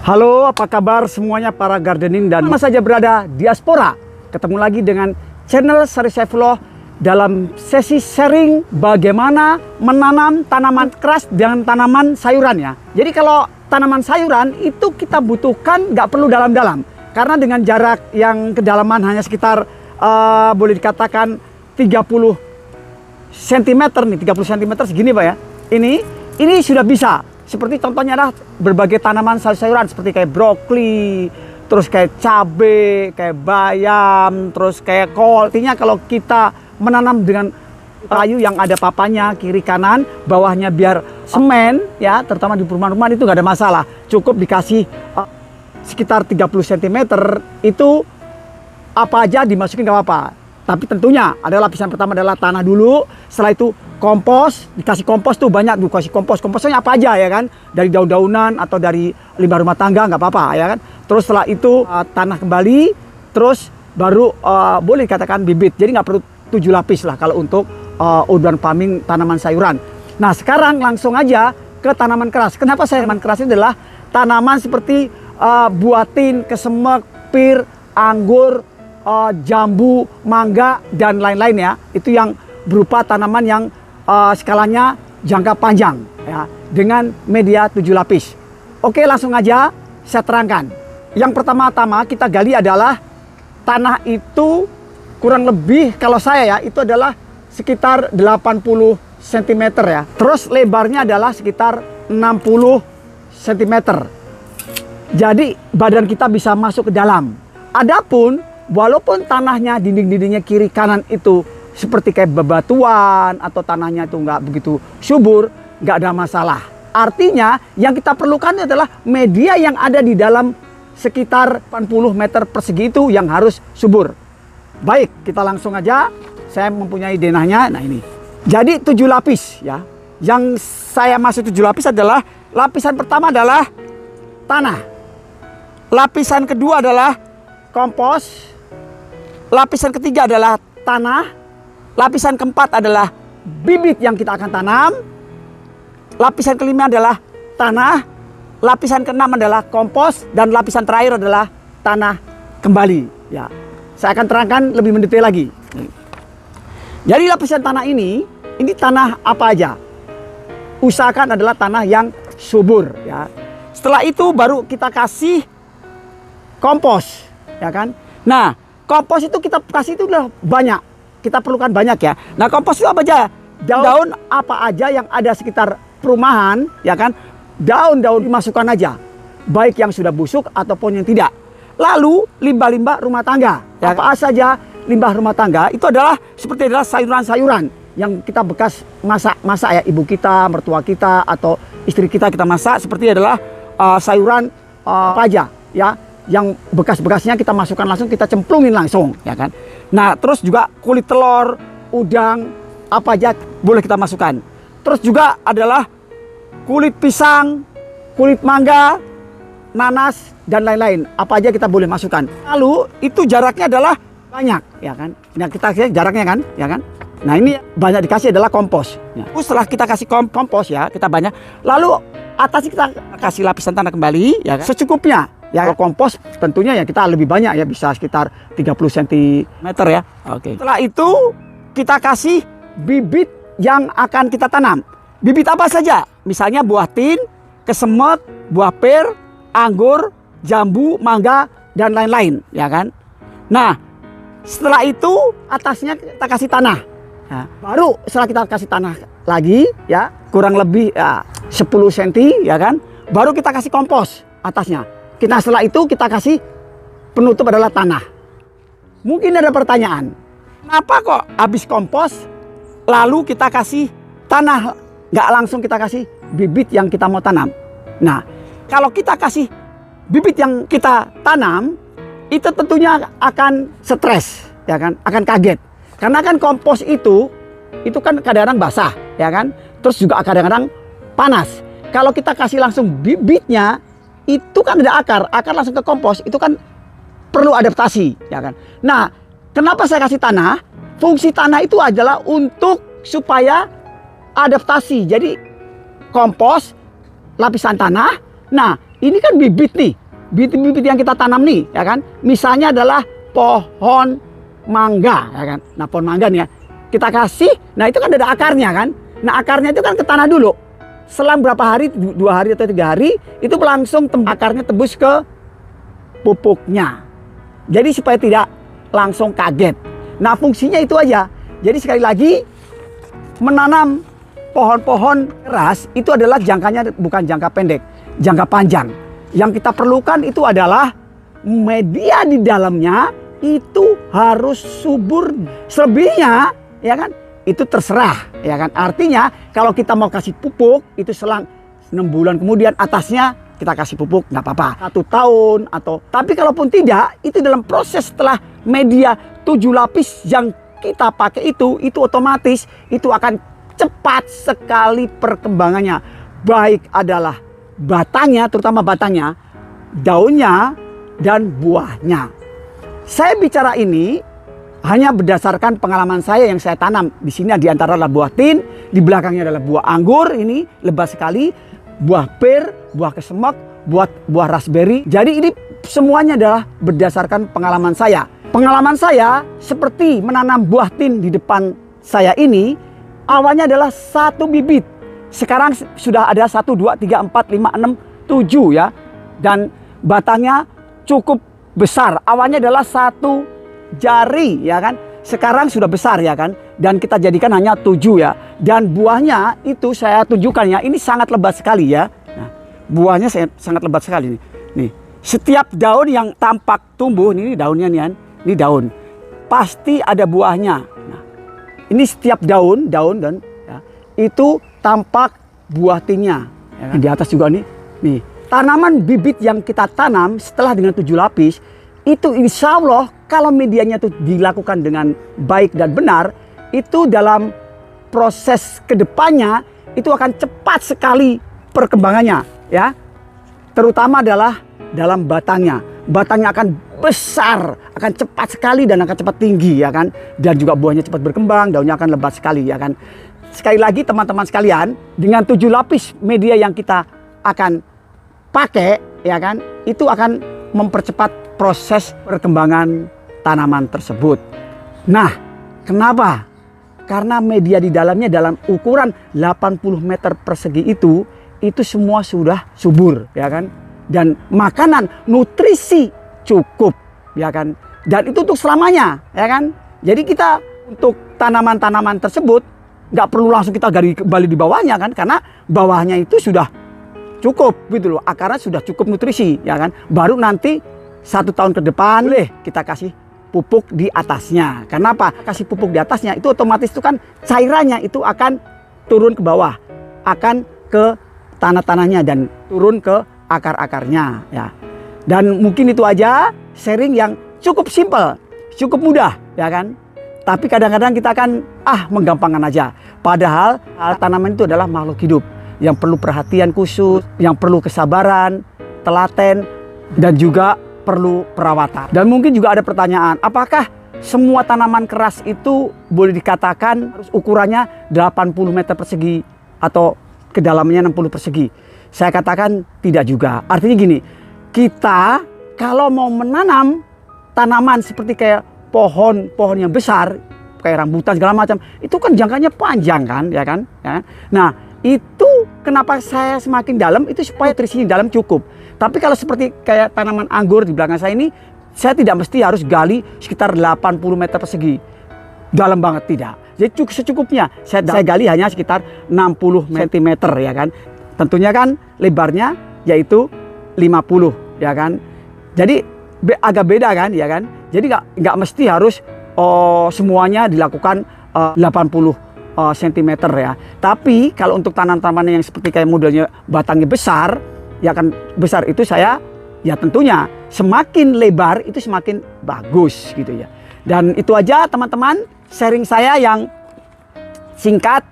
Halo, apa kabar semuanya para gardening dan mana saja berada diaspora. Ketemu lagi dengan channel Sari Saifullah dalam sesi sharing bagaimana menanam tanaman keras dan tanaman sayurannya. Jadi kalau tanaman sayuran itu kita butuhkan nggak perlu dalam-dalam. Karena dengan jarak yang kedalaman hanya sekitar boleh dikatakan 30 cm nih, 30 cm segini Pak ya. Ini sudah bisa. Seperti contohnya adalah berbagai tanaman sayur-sayuran seperti kayak brokoli, terus kayak cabai, kayak bayam, terus kayak kol. Artinya kalau kita menanam dengan kayu yang ada papanya kiri kanan, bawahnya biar semen ya, terutama di perumahan-perumahan itu nggak ada masalah. Cukup dikasih sekitar 30 cm itu apa aja dimasukin nggak apa-apa. Tapi tentunya ada lapisan pertama adalah tanah dulu, setelah itu kompos, dikasih kompos tuh banyak, dikasih komposnya apa aja ya kan, dari daun-daunan atau dari limbah rumah tangga nggak apa-apa ya kan. Terus setelah itu tanah kembali, terus baru boleh dikatakan bibit. Jadi nggak perlu 7 lapis lah kalau untuk urban farming tanaman sayuran. Nah sekarang langsung aja ke tanaman keras. Kenapa tanaman keras ini adalah tanaman seperti buatin, kesemek, pir, anggur, jambu, mangga dan lain-lain ya. Itu yang berupa tanaman yang skalanya jangka panjang ya, dengan media 7 lapis. Oke, langsung aja saya terangkan. Yang pertama-tama kita gali adalah tanah itu kurang lebih kalau saya ya itu adalah sekitar 80 cm ya. Terus lebarnya adalah sekitar 60 cm. Jadi badan kita bisa masuk ke dalam. Adapun walaupun tanahnya dinding-dindingnya kiri kanan itu seperti kayak bebatuan atau tanahnya itu nggak begitu subur, nggak ada masalah. Artinya yang kita perlukan adalah media yang ada di dalam sekitar 80 meter persegi itu yang harus subur. Baik, kita langsung aja. Saya mempunyai denahnya. Nah ini. Jadi 7 lapis ya. Yang saya maksud 7 lapis adalah lapisan pertama adalah tanah. Lapisan kedua adalah kompos. Lapisan ketiga adalah tanah. Lapisan keempat adalah bibit yang kita akan tanam. Lapisan kelima adalah tanah. Lapisan keenam adalah kompos. Dan lapisan terakhir adalah tanah kembali. Ya, saya akan terangkan lebih mendetail lagi. Jadi lapisan tanah ini tanah apa aja? Usahakan adalah tanah yang subur. Ya. Setelah itu baru kita kasih kompos. Ya kan? Nah, kompos itu kita kasih itu udah banyak. Kita perlukan banyak ya. Nah kompos itu apa aja? Daun apa aja yang ada sekitar perumahan ya kan. Daun-daun dimasukkan aja. Baik yang sudah busuk ataupun yang tidak. Lalu limbah-limbah rumah tangga. Ya, apa saja limbah rumah tangga itu adalah seperti adalah sayuran-sayuran yang kita bekas masak ya. Ibu kita, mertua kita atau istri kita masak seperti adalah sayuran apa aja ya. Yang bekas-bekasnya kita masukkan langsung, kita cemplungin langsung ya kan. Nah terus juga kulit telur, udang, apa aja boleh kita masukkan. Terus juga adalah kulit pisang, kulit mangga, nanas dan lain-lain, apa aja kita boleh masukkan. Lalu itu jaraknya adalah banyak ya kan. Nah kita jaraknya kan ya kan. Nah ini banyak dikasih adalah kompos ya. Setelah kita kasih kompos ya, kita banyak. Lalu atasnya kita kasih lapisan tanah kembali ya kan? Secukupnya. Ya, kalau kompos tentunya ya kita lebih banyak ya, bisa sekitar 30 cm ya. Oke. Setelah itu kita kasih bibit yang akan kita tanam. Bibit apa saja? Misalnya buah tin, kesemet, buah pir, anggur, jambu, mangga dan lain-lain ya kan. Nah, setelah itu atasnya kita kasih tanah. Nah, baru setelah kita kasih tanah lagi ya, kurang lebih 10 cm ya kan. Baru kita kasih kompos atasnya. Kita setelah itu kita kasih penutup adalah tanah. Mungkin ada pertanyaan, kenapa kok habis kompos lalu kita kasih tanah, nggak langsung kita kasih bibit yang kita mau tanam? Nah, kalau kita kasih bibit yang kita tanam, itu tentunya akan stres, ya kan? Akan kaget. Karena kan kompos itu kan kadang-kadang basah, ya kan? Terus juga kadang-kadang panas. Kalau kita kasih langsung bibitnya, itu kan ada akar langsung ke kompos, itu kan perlu adaptasi ya kan. Nah kenapa saya kasih tanah? Fungsi tanah itu adalah untuk supaya adaptasi. Jadi kompos, lapisan tanah. Nah ini kan bibit nih, bibit-bibit yang kita tanam nih, ya kan. Misalnya adalah pohon mangga, ya kan. Nah, pohon mangga nih ya, kita kasih, nah itu kan ada akarnya kan. Nah, akarnya itu kan ke tanah dulu. Selang berapa hari, 2 hari atau 3 hari, itu langsung akarnya tembus ke pupuknya. Jadi supaya tidak langsung kaget. Nah, fungsinya itu aja. Jadi sekali lagi, menanam pohon-pohon keras itu adalah jangkanya bukan jangka pendek, jangka panjang. Yang kita perlukan itu adalah media di dalamnya itu harus subur. Selebihnya, ya kan, itu terserah, ya kan. Artinya kalau kita mau kasih pupuk itu selang 6 bulan kemudian atasnya kita kasih pupuk nggak apa-apa, 1 tahun atau. Tapi kalaupun tidak, itu dalam proses setelah media 7 lapis yang kita pakai itu otomatis itu akan cepat sekali perkembangannya. Baik adalah batangnya, terutama batangnya, daunnya, dan buahnya. Saya bicara ini hanya berdasarkan pengalaman saya yang saya tanam. Di sini di antara adalah buah tin, di belakangnya adalah buah anggur, ini lebat sekali, buah pir, buah kesemek, buah raspberry. Jadi ini semuanya adalah berdasarkan pengalaman saya. Pengalaman saya seperti menanam buah tin di depan saya ini, awalnya adalah 1 bibit. Sekarang sudah ada 1, 2, 3, 4, 5, 6, 7 ya. Dan batangnya cukup besar. Awalnya adalah 1 jari ya kan. Sekarang sudah besar ya kan. Dan kita jadikan hanya 7 ya. Dan buahnya itu saya tunjukkan ya. Ini sangat lebat sekali ya. Nah, buahnya sangat lebat sekali nih. Nih, setiap daun yang tampak tumbuh, ini daunnya nih kan. Ini daun. Pasti ada buahnya. Nah, ini setiap daun dan ya, itu tampak buah tinnya. Ya kan? Di atas juga nih. Nih, tanaman bibit yang kita tanam setelah dengan 7 lapis itu insya Allah kalau medianya itu dilakukan dengan baik dan benar, itu dalam proses kedepannya itu akan cepat sekali perkembangannya ya. Terutama adalah dalam batangnya. Batangnya akan besar, akan cepat sekali dan akan cepat tinggi ya kan. Dan juga buahnya cepat berkembang, daunnya akan lebat sekali ya kan. Sekali lagi teman-teman sekalian, dengan 7 lapis media yang kita akan pakai ya kan, itu akan mempercepat proses perkembangan tanaman tersebut. Nah, kenapa? Karena media di dalamnya dalam ukuran 80 meter persegi itu semua sudah subur ya kan. Dan makanan, nutrisi cukup ya kan. Dan itu untuk selamanya ya kan. Jadi kita untuk tanaman-tanaman tersebut nggak perlu langsung kita gali kembali di bawahnya kan. Karena bawahnya itu sudah cukup gitu loh. Akarnya sudah cukup nutrisi ya kan. Baru nanti 1 tahun ke depan kita kasih pupuk di atasnya. Karena apa? Kasih pupuk di atasnya itu otomatis itu kan cairannya itu akan turun ke bawah, akan ke tanah-tanahnya dan turun ke akar-akarnya ya. Dan mungkin itu aja sharing yang cukup simpel, cukup mudah ya kan. Tapi kadang-kadang kita akan menggampangkan aja. Padahal tanaman itu adalah makhluk hidup yang perlu perhatian khusus, yang perlu kesabaran, telaten, dan juga perlu perawatan. Dan mungkin juga ada pertanyaan, apakah semua tanaman keras itu boleh dikatakan harus ukurannya 80 meter persegi atau kedalamannya 60 persegi? Saya katakan tidak juga. Artinya gini, kita kalau mau menanam tanaman seperti kayak pohon yang besar, kayak rambutan segala macam, itu kan jangkanya panjang kan, ya kan? Ya. Nah, itu kenapa saya semakin dalam, itu supaya nutrisinya di dalam cukup. Tapi kalau seperti kayak tanaman anggur di belakang saya ini, saya tidak mesti harus gali sekitar 80 meter persegi. Dalam banget, tidak. Jadi secukupnya, saya gali hanya sekitar 60 cm ya kan. Tentunya kan lebarnya yaitu 50 ya kan. Jadi agak beda kan ya kan. Jadi nggak mesti harus semuanya dilakukan 80 cm ya. Tapi kalau untuk tanaman-tanaman yang seperti kayak modelnya batangnya besar, ya kan besar itu saya ya tentunya semakin lebar itu semakin bagus gitu ya. Dan itu aja teman-teman sharing saya yang singkat,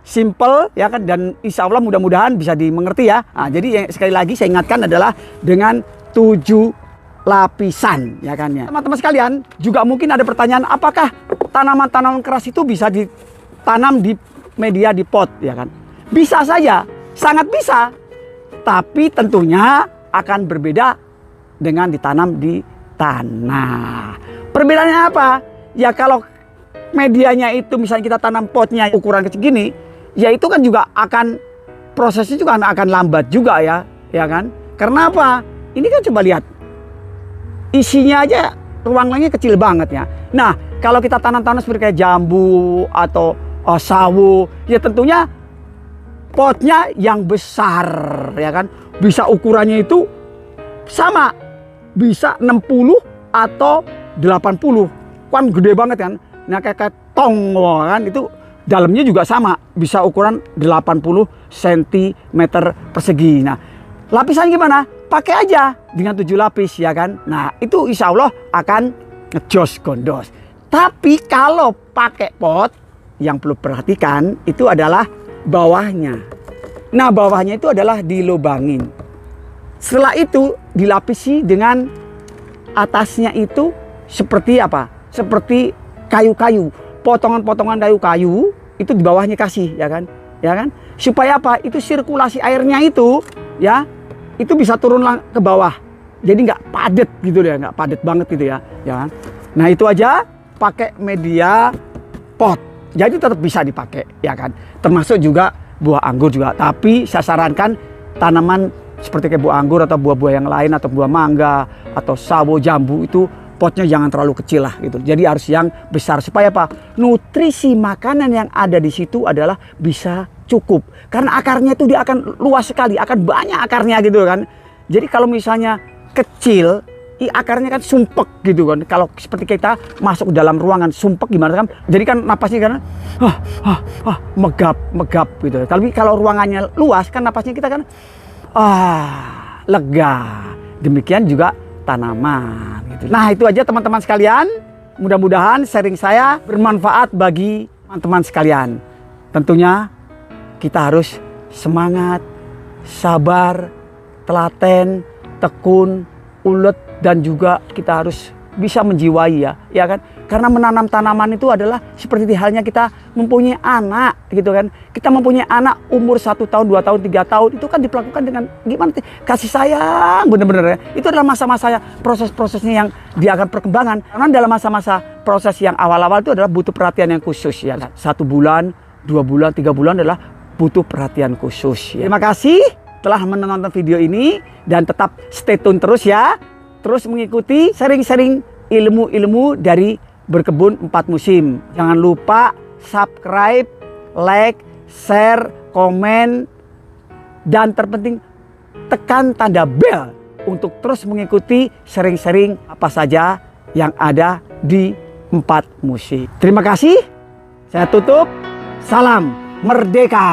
simple ya kan, dan insya Allah mudah-mudahan bisa dimengerti ya. Nah, jadi yang sekali lagi saya ingatkan adalah dengan 7 lapisan ya kan ya. Teman-teman sekalian juga mungkin ada pertanyaan, apakah tanaman-tanaman keras itu bisa ditanam di media di pot ya kan? Bisa saja, sangat bisa. Tapi tentunya akan berbeda dengan ditanam di tanah. Perbedaannya apa? Ya kalau medianya itu misalnya kita tanam potnya ukuran kecil gini, ya itu kan juga akan prosesnya juga akan lambat juga ya kan? Karena apa? Ini kan coba lihat, isinya aja ruangannya kecil banget ya. Nah kalau kita tanam-tanam seperti kayak jambu atau sawo, ya tentunya potnya yang besar ya kan, bisa ukurannya itu sama, bisa 60 atau 80, kan gede banget kan. Nah kayak tong kan, itu dalamnya juga sama, bisa ukuran 80 cm persegi. Nah lapisan gimana? Pakai aja dengan 7 lapis ya kan. Nah itu insya Allah akan ngejos gondos. Tapi kalau pakai pot, yang perlu perhatikan itu adalah bawahnya. Nah bawahnya itu adalah dilobangin. Setelah itu dilapisi dengan atasnya itu seperti apa? Seperti kayu-kayu, potongan-potongan kayu-kayu itu di bawahnya kasih ya kan? Ya kan? Supaya apa? Itu sirkulasi airnya itu ya, itu bisa turun ke bawah. Jadi nggak padat gitu ya, nggak padat banget gitu ya, ya kan? Nah itu aja pakai media pot. Jadi tetap bisa dipakai ya kan. Termasuk juga buah anggur juga. Tapi saya sarankan tanaman seperti kayak buah anggur atau buah-buah yang lain atau buah mangga atau sawo, jambu itu potnya jangan terlalu kecil lah gitu. Jadi harus yang besar supaya apa? Nutrisi makanan yang ada di situ adalah bisa cukup. Karena akarnya itu dia akan luas sekali, akan banyak akarnya gitu kan. Jadi kalau misalnya kecil, akarnya kan sumpek gitu kan. Kalau seperti kita masuk dalam ruangan sumpek gimana kan? Jadi kan napasnya kan megap gitu. Tapi kalau ruangannya luas kan napasnya kita kan lega. Demikian juga tanaman gitu. Nah itu aja teman-teman sekalian. Mudah-mudahan sharing saya bermanfaat bagi teman-teman sekalian. Tentunya kita harus semangat, sabar, telaten, tekun, ulet, dan juga kita harus bisa menjiwai ya kan? Karena menanam tanaman itu adalah seperti halnya kita mempunyai anak gitu kan. Kita mempunyai anak umur 1 tahun, 2 tahun, 3 tahun, itu kan diperlakukan dengan gimana? Kasih sayang bener-bener ya. Itu adalah masa-masa proses-prosesnya yang dia akan perkembangan. Karena dalam masa-masa proses yang awal-awal itu adalah butuh perhatian yang khusus ya. 1 bulan, 2 bulan, 3 bulan adalah butuh perhatian khusus ya. Terima kasih telah menonton video ini dan tetap stay tune terus ya. Terus mengikuti sharing-sharing ilmu-ilmu dari Berkebun 4 Musim. Jangan lupa subscribe, like, share, komen, dan terpenting tekan tanda bel untuk terus mengikuti sharing-sharing apa saja yang ada di 4 Musim. Terima kasih. Saya tutup. Salam merdeka.